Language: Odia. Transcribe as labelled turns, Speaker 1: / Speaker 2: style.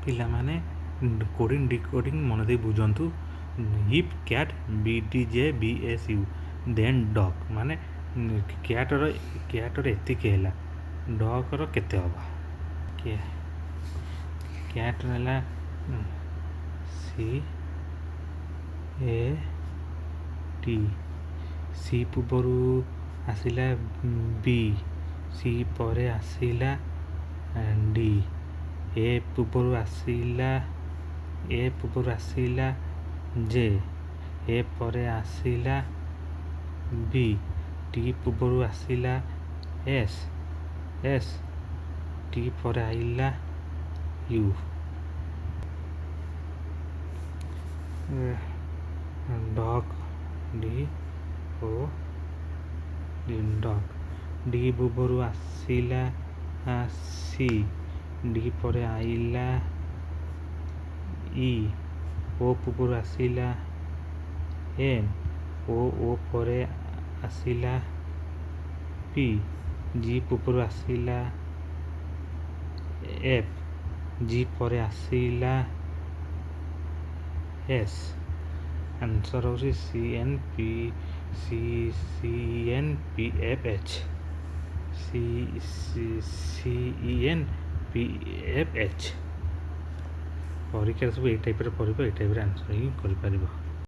Speaker 1: ପିଲାମାନେ କୋଡ଼ିଂ ଡିକୋଡ଼ିଂ ମନ ଦେଇ ବୁଝନ୍ତୁ। If cat BDJBSU then dog ମାନେ କ୍ୟାଟ୍ର ଏତିକି ହେଲା, ଡଗ୍ର କେତେ ହେବ? କ୍ୟାଟ୍ର ହେଲା CAT, ସି ପୂର୍ବରୁ ଆସିଲା B, ସି ପରେ ଆସିଲା D, ଏ ପୂର୍ବରୁ ଆସିଲା J, ଏ ପରେ ଆସିଲା B, T ପୂର୍ବରୁ ଆସିଲା S, T ପରେ ଆସିଲା U। ଡଗ୍ ଡଗ୍ D ପୂର୍ବରୁ ଆସିଲା C, D ପରେ ଆସିଲା E, O ପୂର୍ବରୁ ଆସିଲା N, O ପରେ ଆସିଲା P, G ପୂର୍ବରୁ ଆସିଲା F, G ପରେ ଆସିଲା S। ଆନ୍ସର୍ ହେଉଛି CNPFH। ପରୀକ୍ଷାରେ ସବୁ ଏଇ ଟାଇପ୍ରେ କରିବ, ଏଇ ଟାଇପ୍ରେ ଆନ୍ସର୍ ହିଁ କରିପାରିବ।